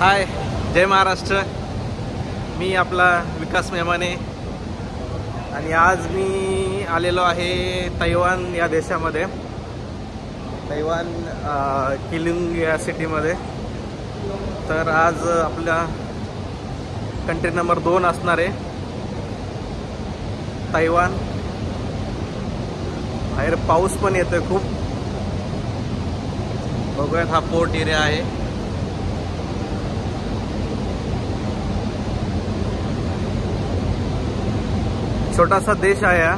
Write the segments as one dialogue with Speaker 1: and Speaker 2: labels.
Speaker 1: हाय, जय महाराष्ट्र. मी आपला विकास मेहमाने आणि आज मी आलेलो आहे तैवान या देशामध्ये. तैवान किलिंग या सिटीमध्ये. तर आज आपला कंट्री नंबर 2 असणार आहे तैवान. बाहेर पाऊस पण येतोय खूप. बघूयात, हा पोर्ट एरिया आहे. छोटासा देश आहे हा.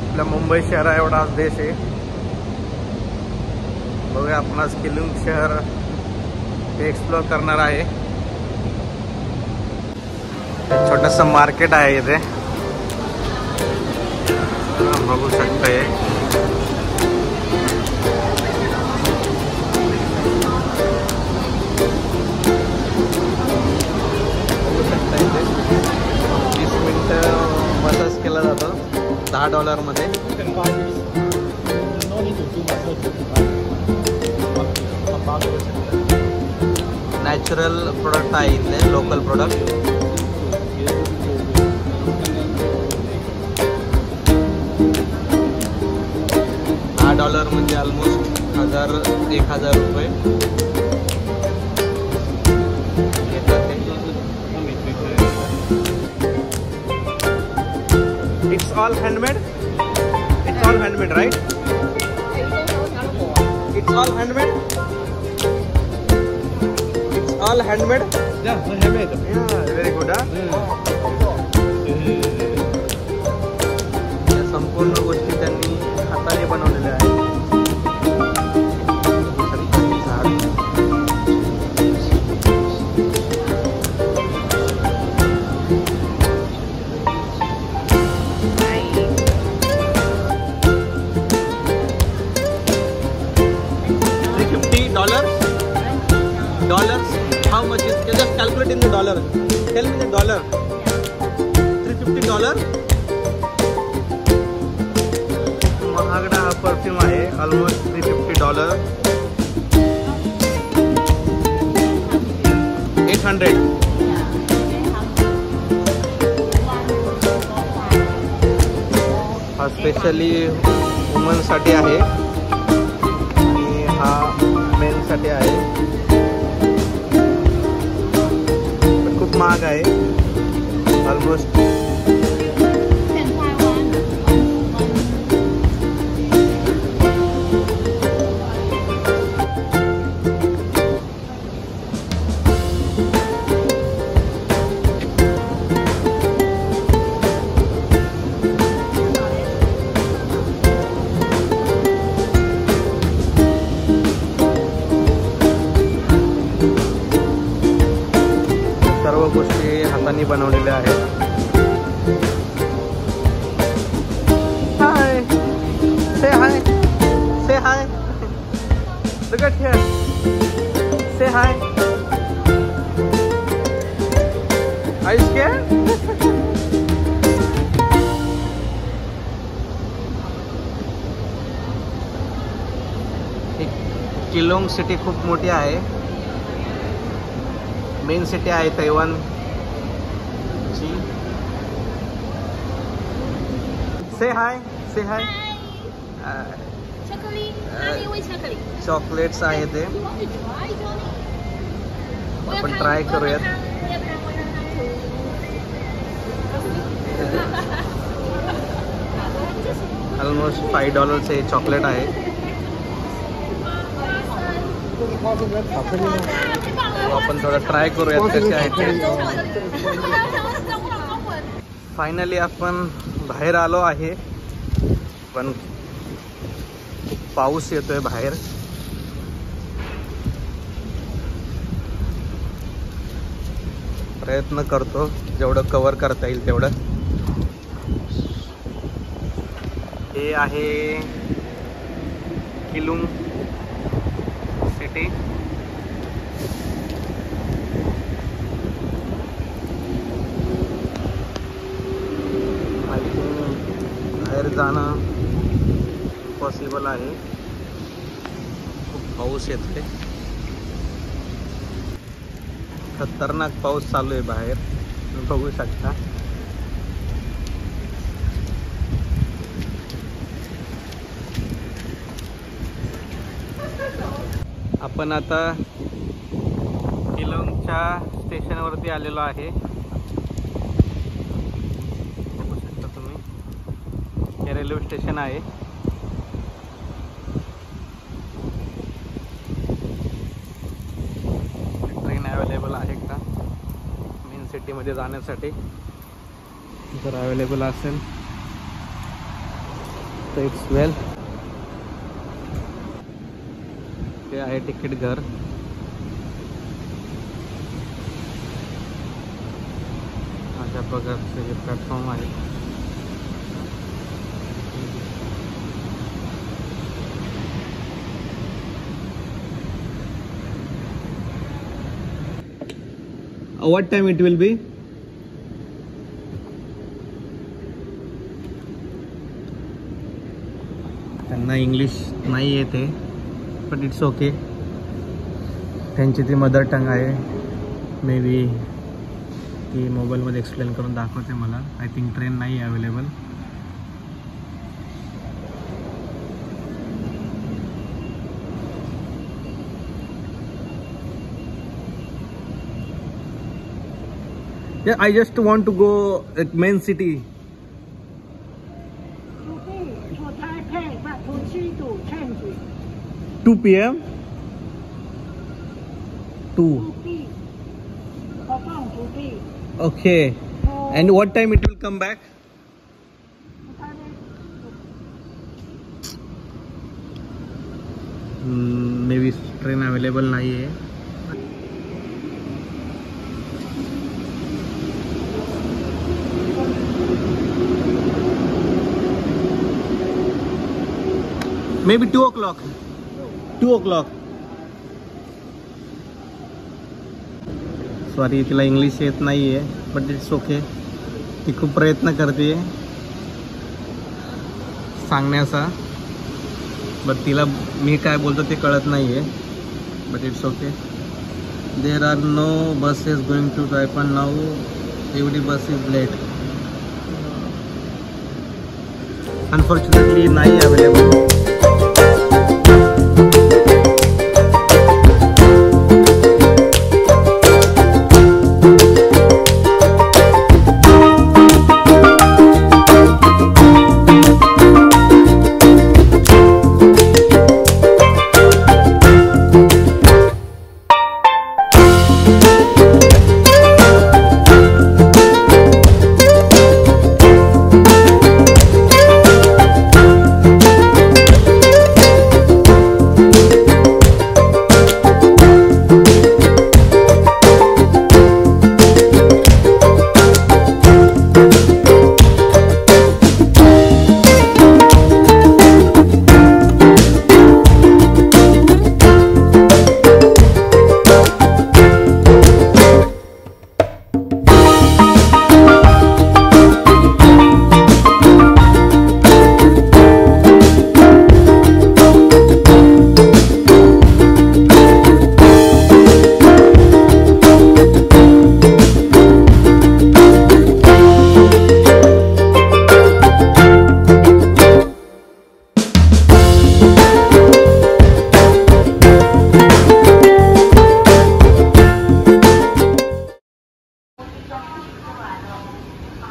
Speaker 1: आपल्या मुंबई शहरा एवढाच देश आहे. बघूया, आपण आज किलिंग शहर हे एक्सप्लोर करणार आहे. छोटंसं मार्केट आहे इथे, बघू शकताय. मसाज केला जातो $10 नॅचरल प्रोडक्ट आहे इथले, लोकल प्रोडक्ट. $10 म्हणजे ऑलमोस्ट 1,000 रुपये. It's all handmade? It's all handmade, right? It's all handmade? It's all handmade?
Speaker 2: Yeah, handmade.
Speaker 1: Yeah, very good, या संपूर्ण गोष्टी त्यांनी हाताने बनवलेल्या आहेत. $350? How much is? Just calculate in the dollar. Tell me the dollar. $350? महागडा हा परफ्यूम आहे, ऑलमोस्ट $350. 800. हा स्पेशली वुमनसाठी आहे आणि हा मेनसाठी आहे. खूप महाग आहे, ऑलमोस्ट. सर्व गोष्टी हाताने बनवलेल्या आहेत. हाय, से हाय, से हाय. Look at here. Say hi. Are you scared? Keylong city खूप मोठी आहे. मेन सिटी आहे तैवान ची. से हाय, से हाय. चॉकलेट्स आहे ते, आपण ट्राय करूयात. ऑलमोस्ट $5 हे चॉकलेट आहे. आपण थोडं ट्राय करूयात कसे आहे ते. फायनली आपण बाहेर आलो आहे, पण पाऊस येतोय बाहेर. प्रयत्न करतो जेवढं कव्हर करता येईल तेवढं. हे आहे किलुंग सिटी. बाहेर जाणं पॉसिबल आहे. खूप पाऊस येतोय, खतरनाक पाऊस चालू आहे बाहेर, तुम्ही बघू शकता. आपण आता शिलाँगच्या स्टेशनवरती आलेलो आहे. बघू शकता तुम्ही, हे रेल्वे स्टेशन आहे. ट्रेन अवेलेबल आहे का मेन सिटीमध्ये जाण्यासाठी? जर अवेलेबल असेल तर इट्स वेल. हे आहे तिकीट घर. अशा प्रकारचे हे प्लॅटफॉर्म आहे. What time it will be? त्यांना इंग्लिश नाही येते, बट इट्स ओके. त्यांची ती मदर टंग आहे. मे बी ती मोबाईलमध्ये एक्सप्लेन करून दाखवते मला. आय थिंक ट्रेन नाही आहे available. Yeah, I just want to go at main city.
Speaker 2: For Taipei, but for Qidu, change.
Speaker 1: 2 p.m. 2.
Speaker 2: 2B. About 2B.
Speaker 1: Okay. And what time it will come back? Maybe train available नहीं है. Maybe 2 o'clock. 2 o'clock. Sorry, तिला English येत नाही आहे, but it's okay. ती खूप प्रयत्न करते सांगण्याचा, बट तिला मी काय बोलतो ते कळत नाही आहे. But it's okay. There are no buses going to Taipan now. एवढी बस इज लेट. अनफॉर्च्युनेटली नाही अवेलेबल.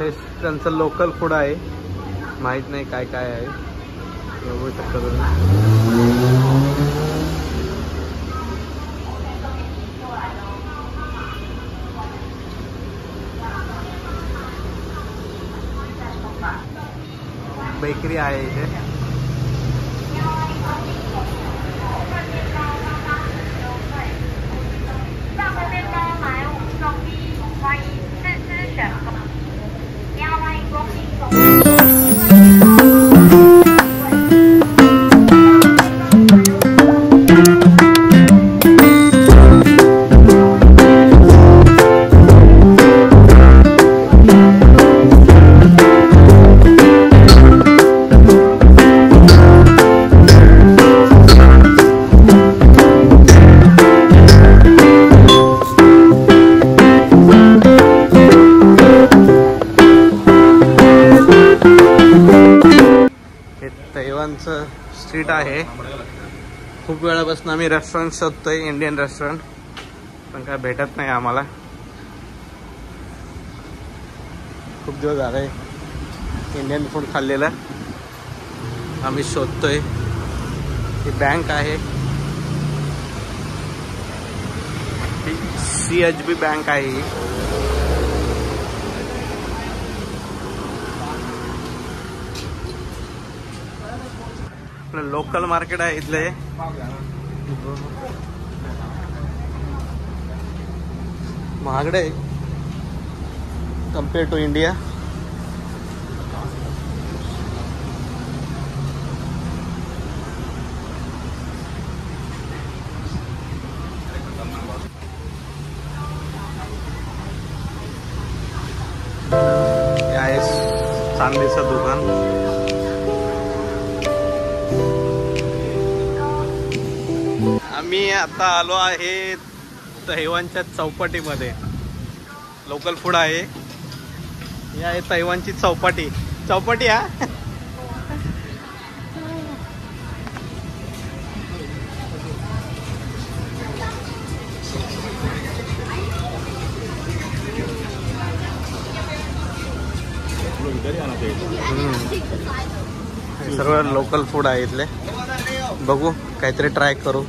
Speaker 1: हे त्यांचं लोकल फूड आहे. माहीत नाही काय काय आहे. बघू शकता तुम्ही. बेकरी आहे इथे. तैवानचं स्ट्रीट आहे. खूप वेळापासून आम्ही रेस्टॉरंट शोधतोय, इंडियन रेस्टॉरंट, पण काय भेटत नाही आम्हाला. खूप दिवस झाले इंडियन फूड खाल्लेलं. आम्ही शोधतोय. ही बँक आहे, CHB बँक आहे ही. लोकल मार्केट आहे इथले. महागडे कम्पेअर टू इंडिया. हे आहे चांदीचं दुकान. आम्ही आता आलो आहे तैवानच्या चौपाटीमध्ये. लोकल फूड आहे. ही आहे तैवानची चौपाटी. चौपाटी हा सर्व लोकल फूड आहे इथले. बघू, काहीतरी ट्राय करू.